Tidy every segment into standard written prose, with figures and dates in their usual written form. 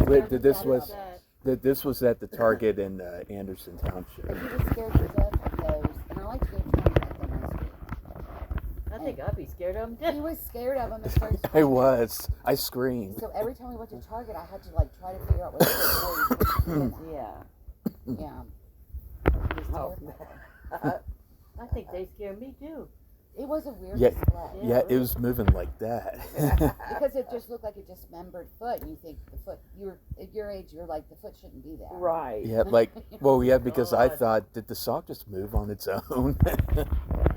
Wait, this was at the Target in Anderson Township. But he was scared to death of those, and I like to go trying at them this week. I think I'd be scared of He them. was scared of them and started I screaming. was. I screamed. So every time we went to Target, I had to like try to figure out what it was. Yeah. Yeah. It was Oh. terrifying. I think they scare me too. It was a weird Yeah. display. Yeah, it was moving like that. Because it just looked like a dismembered foot, and you think the foot, at your age, you're like, the foot shouldn't be there. Right. Yeah, like, well, yeah, because I God. thought, did the sock just move on its own?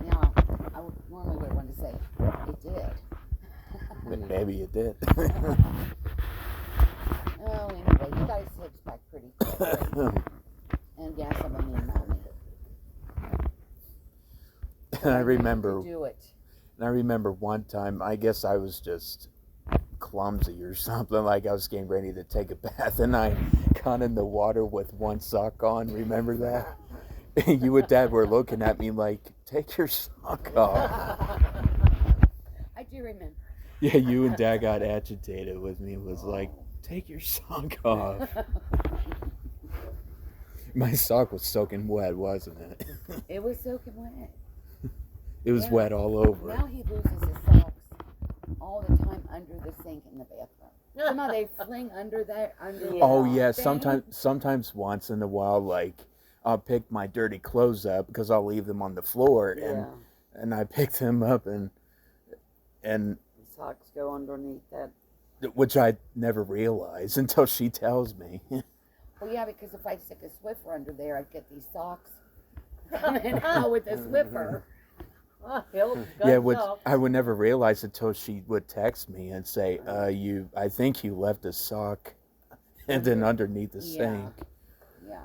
Now, I normally would want to say, it did. Maybe it did. Oh, anyway, you guys hips back pretty quick. And yeah, some of me and mommy. And I remember, Do it. one time, I guess I was just clumsy or something, like I was getting ready to take a bath, and I got in the water with one sock on. Remember that? You and Dad were looking at me like, take your sock off. I do remember. Yeah, you and Dad got agitated with me. It was like, take your sock off. My sock was soaking wet, wasn't it? It was soaking wet. It was Yeah. wet all over. Now he loses his socks all the time under the sink in the bathroom. Somehow they fling under there. Yeah. Oh yeah, thing. sometimes once in a while, like I'll pick my dirty clothes up because I'll leave them on the floor, Yeah. and I pick them up and The socks go underneath that. which I never realize until she tells me. Well, yeah, because if I stick a Swiffer under there, I'd get these socks coming out with a Swiffer. Oh, hell, Yeah, which I would never realize until she would text me and say, I think you left a sock and then underneath the Yeah. sink. Yeah,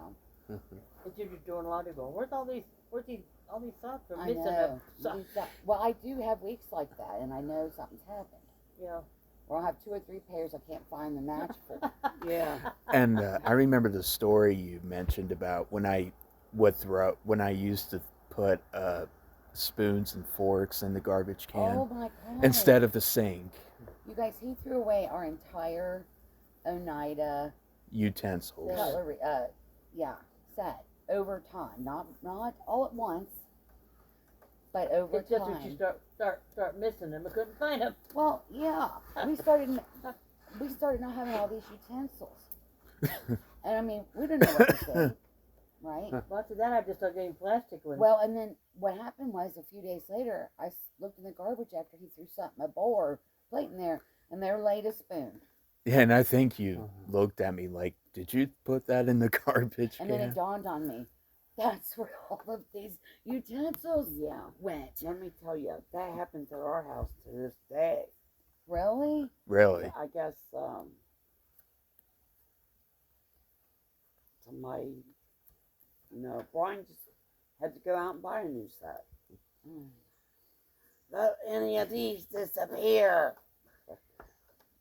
And you're just doing a lot of going. Where's all these socks are I missing know. a sock? Well, I do have weeks like that, and I know something's happened. Yeah. Or I'll have 2 or 3 pairs I can't find the match for. Yeah. And I remember the story you mentioned about when I used to put spoons and forks in the garbage can Oh my God. instead of the sink. You guys, he threw away our entire Oneida Utensils. cutlery, set over time. Not all at once, but over It's just time. that you start missing them. I couldn't find them. Well, yeah, we started not having all these utensils, and I mean, we didn't know what to say, right? Well, after that, I just started getting plastic ones. Well, and then what happened was a few days later, I looked in the garbage after he threw something, a bowl or plate in there, and there laid a spoon. Yeah, and I think you looked at me like, did you put that in the garbage And can? then it dawned on me, that's where all of these utensils went. Let me tell you, that happens at our house to this day. Really? Really? I guess somebody, Brian just had to go out and buy a new set. Let any of these disappear.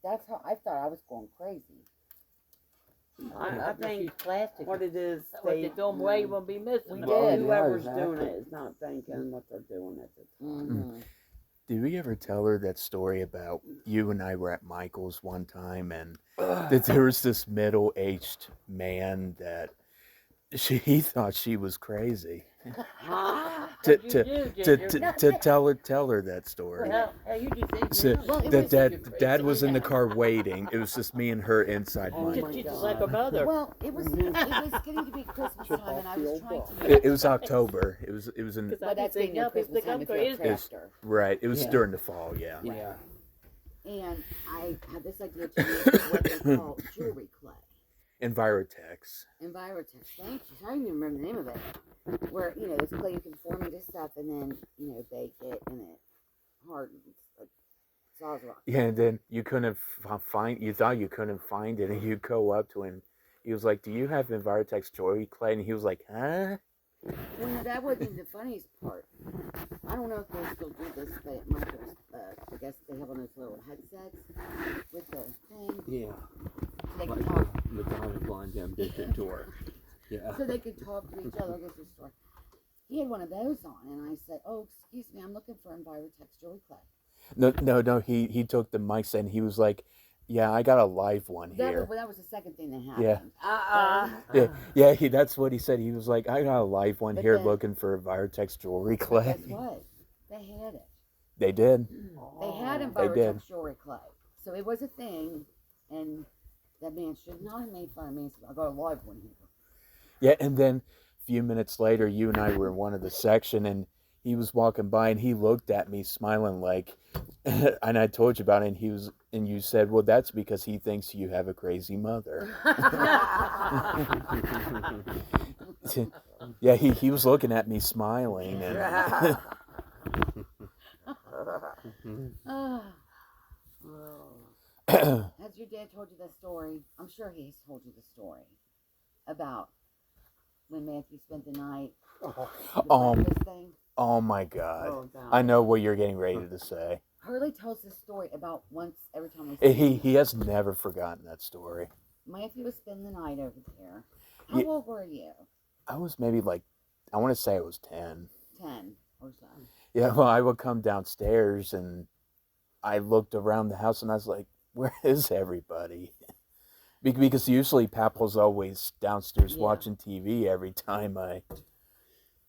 That's how I thought I was going crazy. I think plastic. what it is, What they throw them away, you won't be missing We them. did. whoever's Yeah, doing exactly. it is not thinking what they're doing at the time. Mm-hmm. Did we ever tell her that story about you and I were at Michael's one time and that there was this middle-aged man that he thought she was crazy. Huh? to, What'd you to, do, to, Ginger? to tell her that story. Well, you just think So Well, it that was- dad was in the car waiting. It was just me and her inside Oh mine. my she's just God. like a mother. Well, it was getting to be Christmas Chip time, and off I the was old trying block. to. It was October. It was in Because Well, that's getting near Christmas time if you're a It's- crafter. right. It was Yeah. during the fall. Yeah. Yeah. And I had this idea to use what they call jewelry clay. Envirotex. Envirotex. Thank you. I don't even remember the name of it. Where, this clay you can form into stuff and then, bake it and it hardens. Like Sawzall. Yeah, and then you couldn't find. You thought you couldn't find it, and you go up to him. He was like, "Do you have Envirotex jewelry clay?" And he was like, "Huh?" Well, no, that wasn't the funniest part. I don't know if they still do this, but at Michael's, I guess they have one of those little headsets with the thing. Yeah. They can Like talk. Madonna Blind Ambition tour. Yeah. So they could talk to each other. I guess the store. He had one of those on, and I said, "Oh, excuse me, I'm looking for Envirotex jewelry clay." No. He took the mics and he was like, Yeah, I got a live one That here. that was the second thing that happened. Yeah. Yeah, that's what he said. He was like, I got a live one But here then- looking for Virotex jewelry But clay. guess what? They had it. They did. They had They did. Envirotex jewelry clay. So it was a thing, and that man should not have made fun of me. So I got a live one here. Yeah, and then a few minutes later, you and I were in one of the section, and he was walking by, and he looked at me smiling like, and I told you about it, and you said, well, that's because he thinks you have a crazy mother. Yeah, he was looking at me smiling, and Ah. Has your dad told you the story? I'm sure he's told you the story about when Matthew spent the night. The breakfast thing. oh my God, Oh, God. I know what you're getting ready to say. Hurley tells this story about once every time we see him. He has never forgotten that story. Matthew would spend the night over there. How Yeah. old were you? I was maybe like, I want to say I was 10. 10 or so. Yeah, well, I would come downstairs and I looked around the house and I was like, where is everybody? Because usually Papa's always downstairs Yeah. watching TV every time I He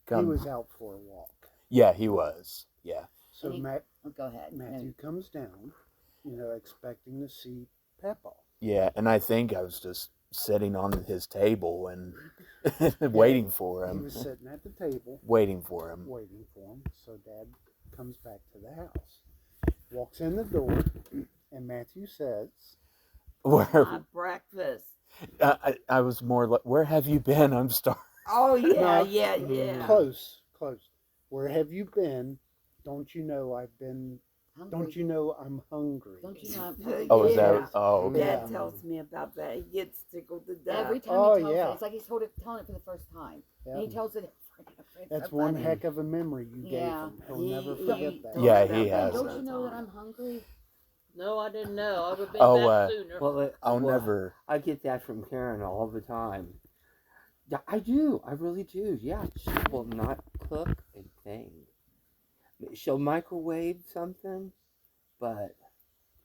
come. was out for a walk. Yeah, he was. Yeah. So And Oh, go ahead. No. Matthew comes down, expecting to see Papa. Yeah, and I think I was just sitting on his table and waiting for He him. was sitting at the table, Waiting for him. waiting for him. So Dad comes back to the house, walks in the door, and Matthew says, Where My breakfast. I was more like, where have you been? I'm starving. Oh, yeah, No. yeah. Close. Where have you been? Don't you know I've been? Hungry. Don't you know I'm hungry? Don't you know? I'm Oh, is Yeah. that? Oh, okay. Yeah. Dad tells me about that. He gets tickled to death. Every time Oh, he tells yeah. it, it's like he's telling it for the first time. Yeah. And he tells it. It's That's so one funny. heck of a memory you Yeah. gave him. He'll never He- forget he that. told Yeah, me he about has. that Don't all you the know that time. I'm hungry? No, I didn't know. I would have been Oh, back sooner. Well, I'll well, never. I get that from Karen all the time. Yeah, I do. I really do. Yeah, she will not cook a thing. She'll microwave something, but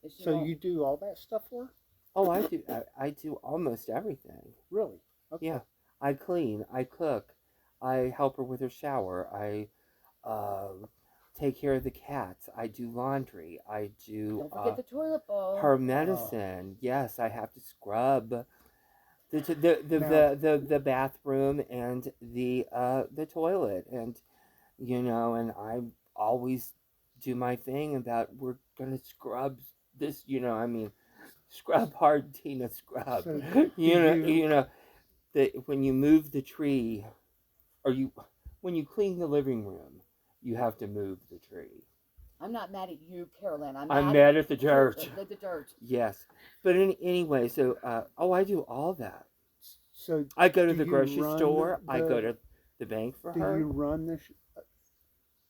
Is she So not- you do all that stuff for her? oh, I do. I do almost everything. Really? Okay. Yeah, I clean. I cook. I help her with her shower. I take care of the cats. I do laundry. I do Don't forget the toilet bowl. her medicine. Yes, I have to scrub Now- the bathroom and the toilet, and and I always do my thing about we're gonna scrub this. Scrub hard, Tina, scrub. So That when you move the tree, or when you clean the living room, you have to move the tree. I'm not mad at you, Carolyn. I'm mad at the church. The church. Yes, but anyway, so I do all that. So I go to Do the you grocery run store. I the- go to the bank for do her. you run the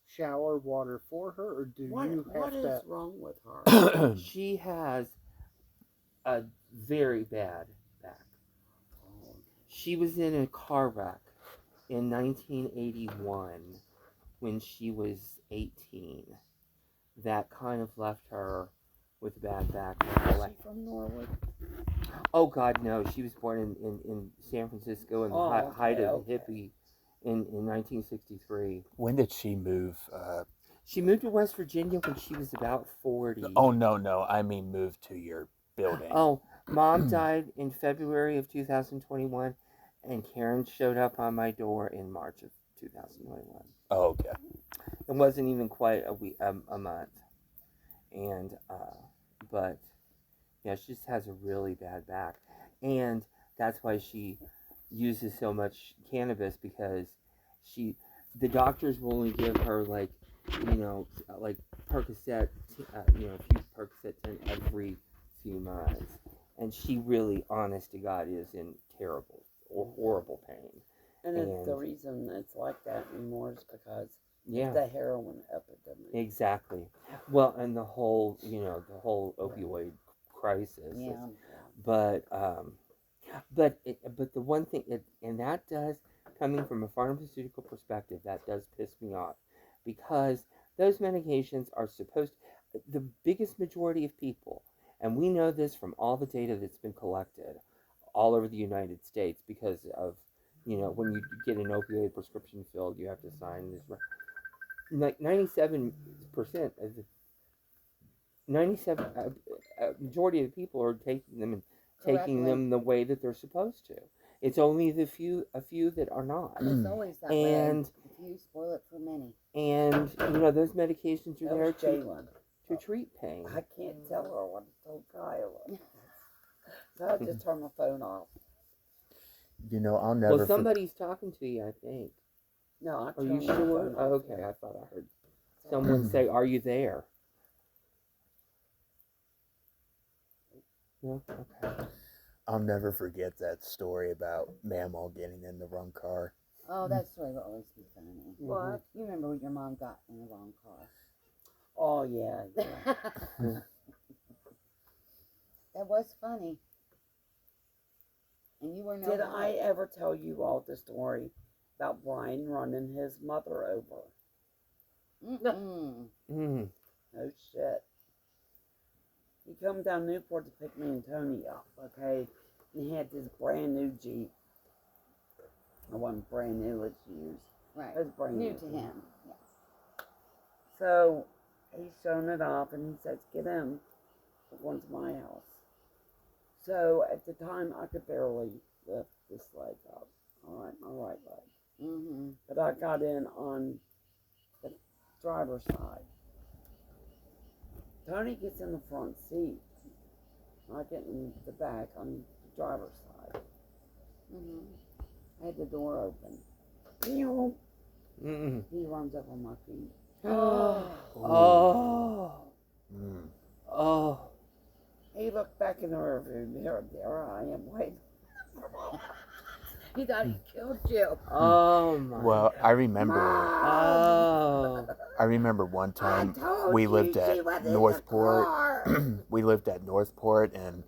shower water for her, or do What you have is to? wrong with her? She has a very bad back. She was in a car wreck in 1981 when she was 18. That kind of left her with a bad back. Is she from Norwood? Oh God, no! She was born in San Francisco in the Oh, okay, height of okay. hippie in 1963. When did she move? She moved to West Virginia when she was about 40. Oh no! I mean, move to your building. Oh, Mom died in February of 2021, and Karen showed up on my door in March of 2021. Oh, okay. It wasn't even quite a month, and but yeah, she just has a really bad back, and that's why she uses so much cannabis, because the doctors will only give her like Percocet, a few Percocet 10 every few months, and she really, honest to God, is in terrible or horrible pain. And the And- reason it's like that anymore is because Yeah. the heroin epidemic. Exactly. Well, and the whole opioid crisis. Yeah. But the one thing, and that does, coming from a pharmaceutical perspective, that does piss me off, because those medications are supposed. The biggest majority of people And we know this from all the data that's been collected all over the United States because of, when you get an opioid prescription filled, you have to sign this. Like 97% of the 97 majority of the people are taking them and taking Correctly. them the way that they're supposed to. It's only a few that are not. It's always that And- way. If you spoil it for many. And those medications are That there was to Jalen. treat pain. I can't tell her what I told Kyla. So I just turned my phone off. I'll never. Well, somebody's talking to you, I think. No, I Are turned you my sure? phone Oh, off. okay, I thought I heard someone say, "Are you there?" No. Okay. I'll never forget that story about Mamaw getting in the wrong car. Oh, that story will always be funny. What? You remember when your mom got in the wrong car? Oh, yeah, yeah. That was funny. And you were no Did help. I ever tell you all the story about Brian running his mother over? Mm-mm. Mm. No shit. He come down Newport to pick me and Tony up, okay? And he had this brand new Jeep. It wasn't brand new, it's used. Right. It was brand New new. to him. Yeah. So he's showing it off and he says, get in. We're going to my house. So at the time I could barely lift this leg up. Alright, my right leg. Mm-hmm. But I got in on the driver's side. Tony gets in the front seat. I get in the back on the driver's side. Mm-hmm. I had the door open. Pew! Mm. He runs up on my feet. Oh. Mm. Oh. He looked back in the rearview mirror. There I am waiting. He thought he killed you. Oh my. Well, I remember. Oh. I remember one time told we you lived she at was in the Northport. car. We lived at Northport, and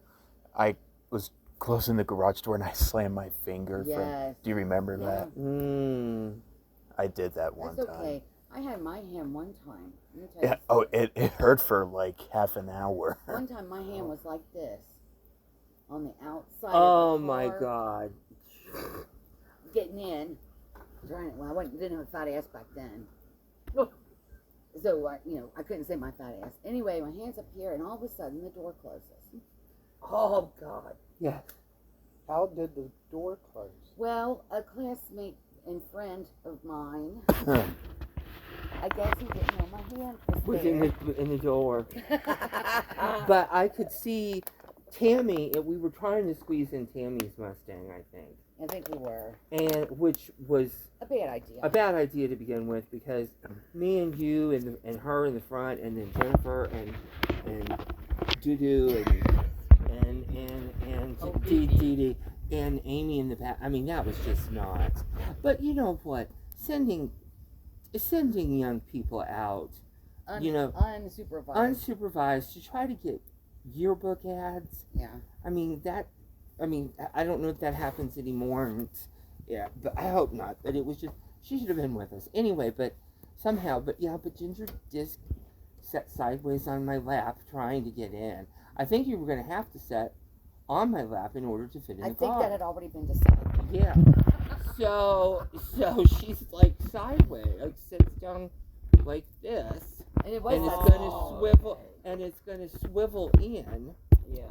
I was closing the garage door, and I slammed my finger. Yes. Do you remember Yeah. that? Mm. I did that one That's time. okay. I had my hand one time. Let me tell Yeah. you Oh, it hurt for like half an hour. One time my hand was like this on the outside Oh of the my car, God. getting in. Trying, well, didn't have a fat ass back then. So, I couldn't say my fat ass. Anyway, my hand's up here, and all of a sudden the door closes. Oh, God. Yes. How did the door close? Well, a classmate and friend of mine, I guess he didn't know my hand was Was there. in the door. But I could see Tammy. We were trying to squeeze in Tammy's Mustang, I think, I think we were. and which was A bad idea. a bad idea to begin with because me and you and her in the front, and then Jennifer and Dudu and Oh, Dee Dee Dee and Amy in the back. I mean, that was just not. But you know what? Sending young people out, Unsupervised. unsupervised to try to get yearbook ads. Yeah. I don't know if that happens anymore, and but I hope not. But it was just, she should have been with us anyway. But somehow, but Ginger just sat sideways on my lap trying to get in. I think you were going to have to sit on my lap in order to fit in I the think car. that had already been decided. Yeah. So she's like sideways, like sits down like this, And it was and it's that gonna small. swivel, and it's gonna swivel in, Yeah.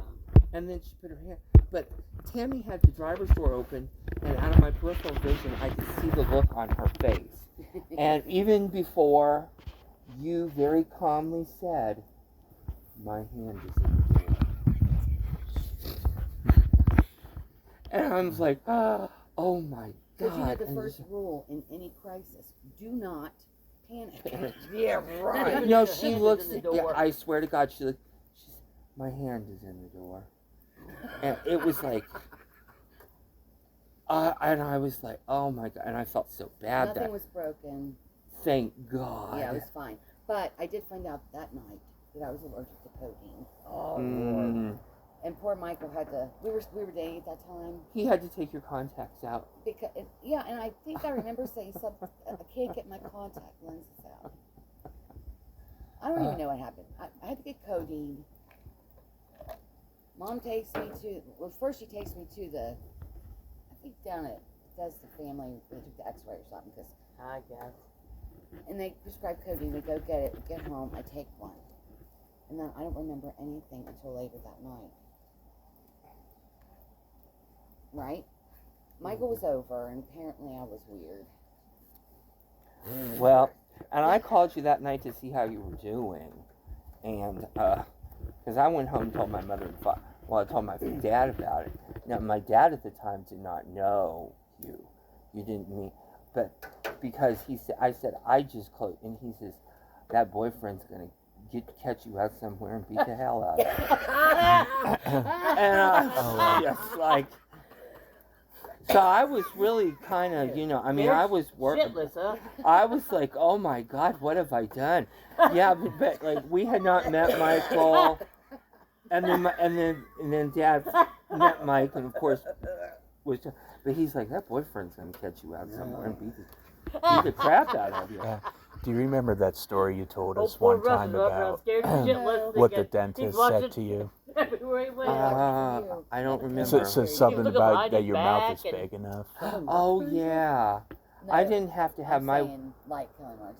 and then she put her hand. But Tammy had the driver's door open, and out of my peripheral vision, I could see the look on her face. And even before you very calmly said, "My hand is in the door," and I was like, "Oh my But you know God!" the And first just- rule in any crisis: do not panic. Yeah, right. No, Her she hand is looks. in the Yeah, door. I swear to God, she's. My hand is in the door, and it was like, and I was like, oh my God, and I felt so bad. Nothing That was broken. thank God. Yeah, it was fine. But I did find out that night that I was allergic to codeine. Oh, Lord. Mm. And poor Michael had to. We were dating at that time. He had to take your contacts out. Because and I think I remember saying something. I can't get my contact lenses out. I don't even know what happened. I had to get codeine. Mom takes me to, well, first she takes me to the, I think down at, does the family, they took the x-ray or something, cause, I guess. and they prescribe codeine, we go get it, we get home, I take one. And then I don't remember anything until later that night. Right? Michael was over, and apparently I was weird. Well, and I called you that night to see how you were doing, and because I went home and told my mother and father. Well, I told my dad about it. Now, my dad at the time did not know you. You didn't meet, but because he said, I said I just closed, and he says that boyfriend's gonna catch you out somewhere and beat the hell out of you. And I was just like. So I was really kind of, I mean, I was working. Shitless, huh? I was like, oh my God, what have I done? Yeah, but like we had not met Michael, and then Dad met Mike, and of course but he's like, that boyfriend's gonna catch you out somewhere and beat the crap out of you. Do you remember that story you told us poor one time Russ is up there about scared shitless what the thinking he's dentist watching said to you? everywhere he went. I don't remember. So something looking about behind that his your mouth back is and- big enough. Oh yeah, No, I didn't have to have I'm my saying, like Kelly Marksberry.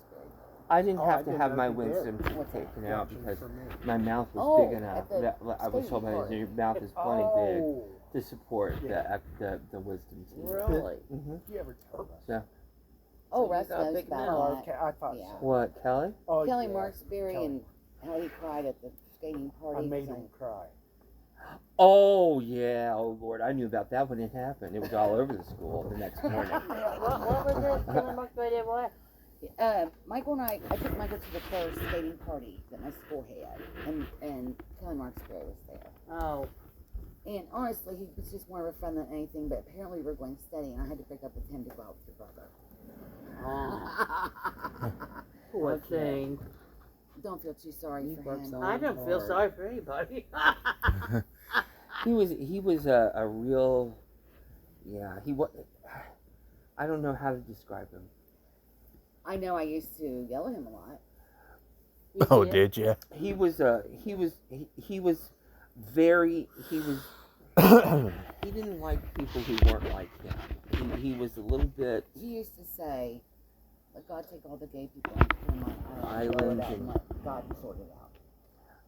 I didn't Oh, have I to didn't have know my you did. wisdom teeth What's that? taken out Option because for me. my mouth was Oh, big enough. at the I was told skating my park. your mouth is plenty big Oh, to support Yeah. the wisdom teeth. Really? Mm-hmm. you ever tell that? Oh, So Russ you got knows big about mouth. Oh, that. okay, I thought Yeah. so. What, Kelly? Oh, Kelly yeah. Marksberry Kelly. and how he cried at the skating I party. made was him cry. Oh yeah. Oh Lord, I knew about that when it happened. It was all over the school the next morning. What was this? Killing Marksberry did what? Michael and I took Michael to the first skating party that my school had, and Kelly Marksberry was there. Oh. And honestly, he was just more of a friend than anything, but apparently we were going steady, and I had to break up with him to go out with your brother. Poor thing. Don't feel too sorry You for worked him. so I don't feel hard. sorry for anybody. He was a real, yeah. He was. I don't know how to describe him. I know I used to yell at him a lot. You Oh, did? did you? He was very he didn't like people who weren't like him. He was a little bit He used to say, "Let God take all the gay people and put them on Islands island and and- let God sort it out."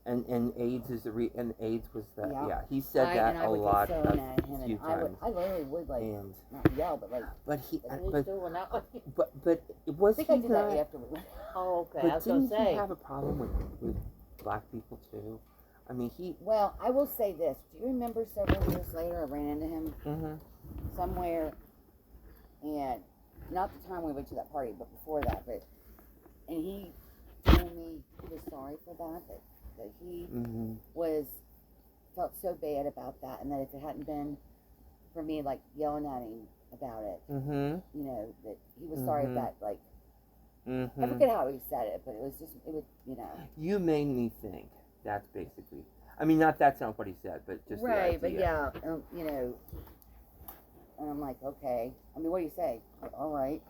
and AIDS is and AIDS was that Yeah. he said that I a would lot get so mad at him, a few and I times. literally would like And not yell, but like but he And he's but doing that one. but it I was think he I did that not, after we went. Oh, okay. I but was gonna didn't say. he have a problem with black people too? I mean he Well, I will say this. Do you remember several years later I ran into him mhm. somewhere, and not the time we went to that party, but before that, and he told me he was sorry for that he Mhm. felt so bad about that, and that if it hadn't been for me like yelling at him about it, Mhm. you know, that he was sorry Mhm. that like I Mhm. forget how he said it, but it was you know. You made me think. That's basically. I mean, that's not what he said, but just Right, the but idea. yeah, you know, and I'm like, okay. I mean, what do you say? All right.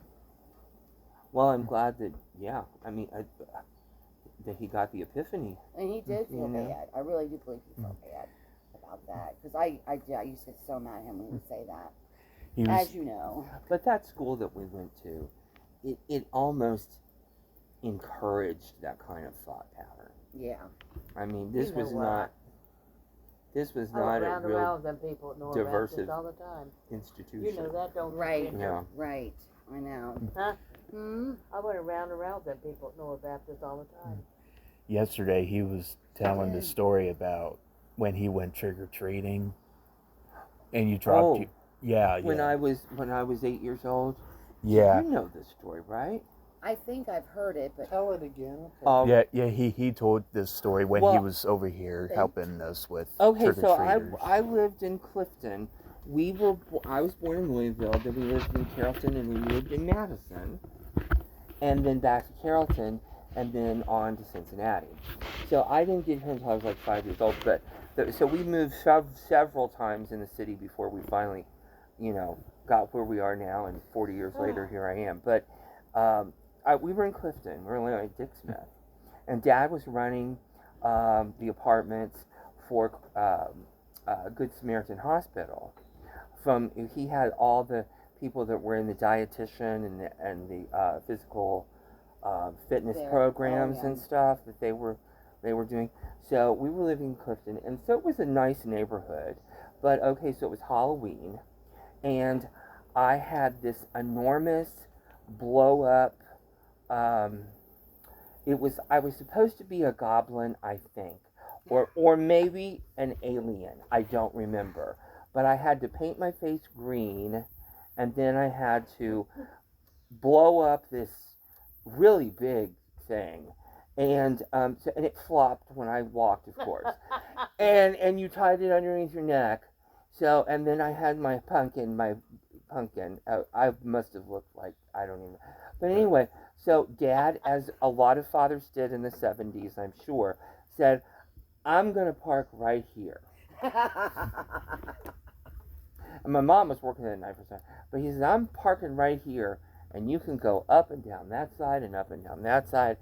Well, I'm glad that. Yeah, I mean, that he got the epiphany. And he did feel Mhm. bad. I really do believe he felt bad about that. Because I used to get so mad at him when he would say that. He was, As you know. But that school that we went to, it almost encouraged that kind of thought pattern. Yeah. I mean, this You know was what? not. This was I not went a round and real round with them people at Nora diversive Baptist all the time. institution. You know that, don't you? Right. Ginger? Yeah. Right. I know. Huh? Hmm? I went around and around with them people at Nora Baptist all the time. yesterday he was telling the did. story about when he went trick or treating, and you dropped. Oh. You, yeah, When yeah, I was 8 years old. yeah, You know this story, right? I think I've heard it, but Tell it again. yeah. He told this story when he Well- was over here helping us with Okay, trick or so treaters. I lived in Clifton. I was born in Louisville. Then we lived in Carrollton, and we lived in Madison, and then back to Carrollton, and then on to Cincinnati. So I didn't get here until I was like 5 years old. But so we moved several times in the city before we finally, got where we are now. And 40 years later, here I am. But we were in Clifton. We were living at Dick Smith, and Dad was running the apartments for Good Samaritan Hospital. He had all the people that were in the dietitian and the physical fitness There. programs Oh, yeah. and stuff that they were doing. So we were living in Clifton, and so it was a nice neighborhood. But okay, so it was Halloween, and I had this enormous blow up. I was supposed to be a goblin, I think, or maybe an alien. I don't remember. But I had to paint my face green, and then I had to blow up this really big thing, and and it flopped when I walked, of course. and you tied it underneath your neck. So, and then I had my pumpkin. I must have looked like, I don't even. But anyway, so Dad, as a lot of fathers did in the 70s, I'm sure, said, "I'm gonna park right here." And my mom was working that night for some, but he said, "I'm parking right here, and you can go up and down that side and up and down that side."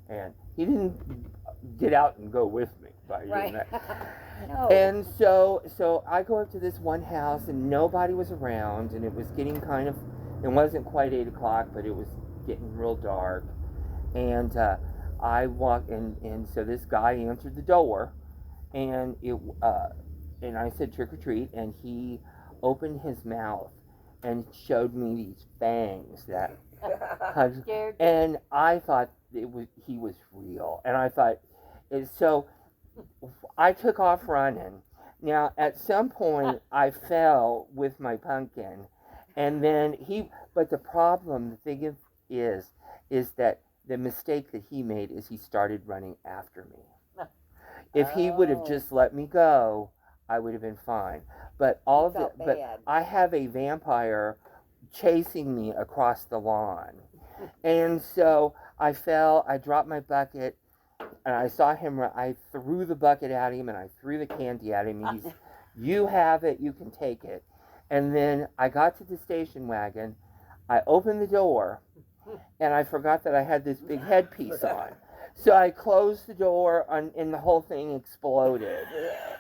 And he didn't get out and go with me by doing Right. that. No. And so I go up to this one house, and nobody was around, and it was getting it wasn't quite 8 o'clock, but it was getting real dark. And I walked, and so this guy answered the door, and and I said trick or treat, and he opened his mouth and showed me these fangs that Scared. and I thought he was real, and I thought so I took off running. Now at some point I fell with my pumpkin, and then but the thing is that the mistake that he made is he started running after me. If he would have Oh. just let me go, I would have been fine. But all of felt but bad. I have a vampire chasing me across the lawn. And so I fell, I dropped my bucket, and I saw him, I threw the bucket at him, and I threw the candy at him. He's, "You have it, you can take it." And then I got to the station wagon, I opened the door, and I forgot that I had this big headpiece on. So I closed the door, and the whole thing exploded.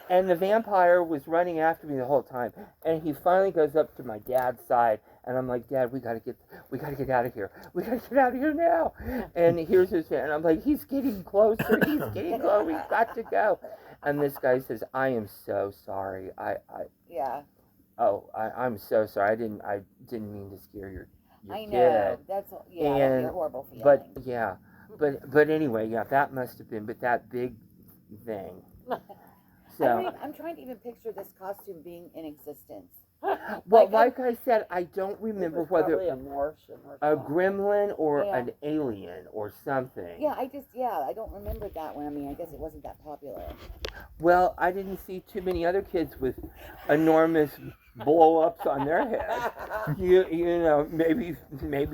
And the vampire was running after me the whole time. And he finally goes up to my dad's side, and I'm like, "Dad, we gotta get out of here. We gotta get out of here now." And here's his hand, and I'm like, "He's getting closer. He's getting closer. We've got to go." And this guy says, "I am so sorry. Yeah, I'm so sorry. I didn't mean to scare your I know. kid." That's that'd be And- a horrible feeling. But yeah, but anyway, yeah, that must have been. But that big thing. So I'm trying to even picture this costume being in existence. well, like, like I said, I don't remember It was whether probably a Martian or a something. gremlin or Yeah. an alien or something. Yeah, I don't remember that one. I mean, I guess it wasn't that popular. Well, I didn't see too many other kids with enormous blow-ups on their head. You know, maybe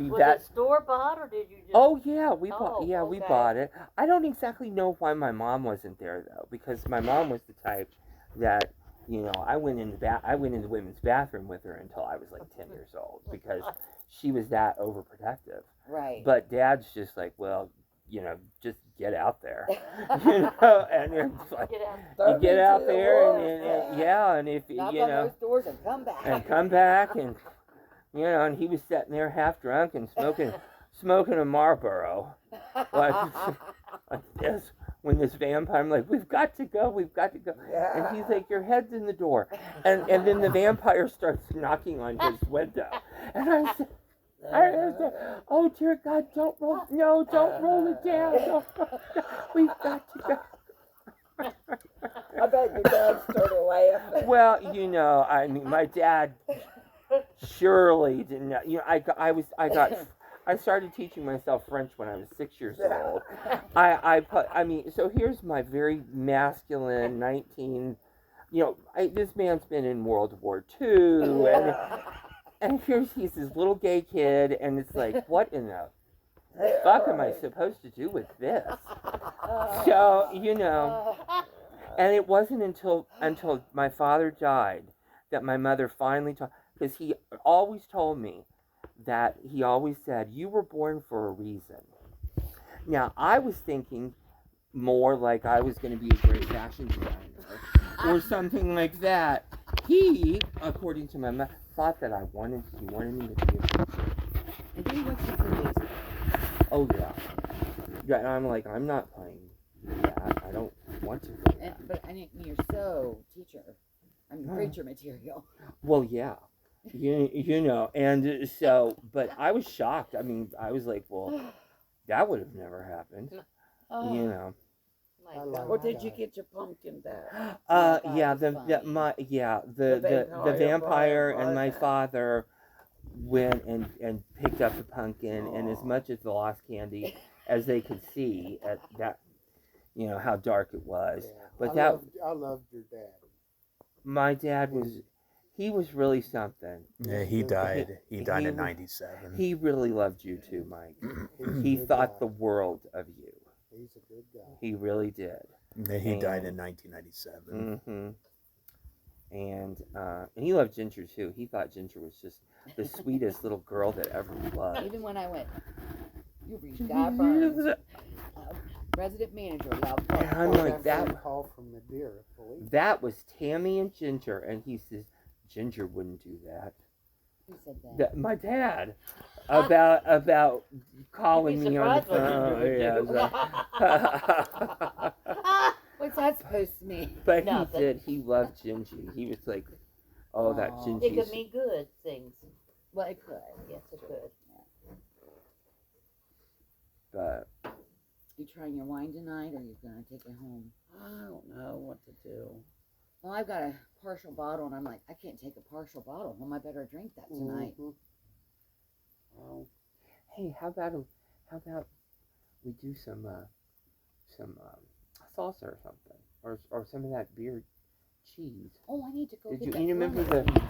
Was that. it store bought or did you just? Oh yeah, we Okay. bought it. I don't exactly know why my mom wasn't there though, because my mom was the type that, you know, I went in the women's bathroom with her until I was like 10 years old because she was that overprotective. Right. But Dad's just like, well, you know, just get out there, you know, and it's like Get out. you get out Into the there woods. and if Knock you on know. those doors and come back. And come back and you know, and he was sitting there half drunk and smoking a Marlboro like this when this vampire, I'm like, we've got to go, and he's like, your head's in the door, and then the vampire starts knocking on his window, and I said, "Oh dear God, don't roll it down, we've got to go." I bet your dad started laughing. Well, you know, I mean, my dad surely didn't know. You know, I started teaching myself French when I was 6 years old. I mean, so here's my very masculine 19. You know, this man's been in World War II, and he's this little gay kid, and it's like, what in the fuck am I supposed to do with this? So, you know. And it wasn't until my father died that my mother finally told, because he always told me that he always said, you were born for a reason. Now, I was thinking more like I was going to be a great fashion designer or something like that. He, according to my mom, thought that he wanted me to be a teacher. And then he went to police. Oh yeah. Yeah, and I'm like, I'm not playing that. I don't want to play that. But I mean, you're so teacher. I mean, preacher material. Well, yeah. You know, and so, but I was shocked. I mean, I was like, well, that would have never happened. Oh, You know. My I God. like Or did you get your pumpkin back? God, Yeah, it's the funny. the vampire and my Brian. father went and picked up the pumpkin, and as Aw. much as the lost candy as they could see at that, you know how dark it was. Yeah. But I loved your dad. my dad he was really something. Yeah, he died. He died in was- '97. He really loved you too, Mike. He's a He good thought guy. the world of you. He's a good guy. He really did. He died in 1997. Mm-hmm. And he loved Ginger too. He thought Ginger was just the sweetest little girl that ever was. Even when I went, you reached Guy Burns, resident manager, love. And I'm Got like, phone that call from Madeira police. that was Tammy and Ginger, and he says Ginger wouldn't do that. Who said that? That my dad about calling You'd be me on the surprised what phone. Ginger Yeah, What's that supposed to mean? but he Nothing. said he loved Gingy. He was like, oh, that Aw. It could Gingy's. mean good things. Well, it could. Yes, it could. But You trying your wine tonight, or you gonna take it home? I don't know what to do. Well, I've got a partial bottle, and I'm like, I can't take a partial bottle home. I better drink that tonight. Mhm. Well, hey, how about we do some salsa or something, or some of that beer cheese. Oh, I need to go Did get you that. remember Fernand's. the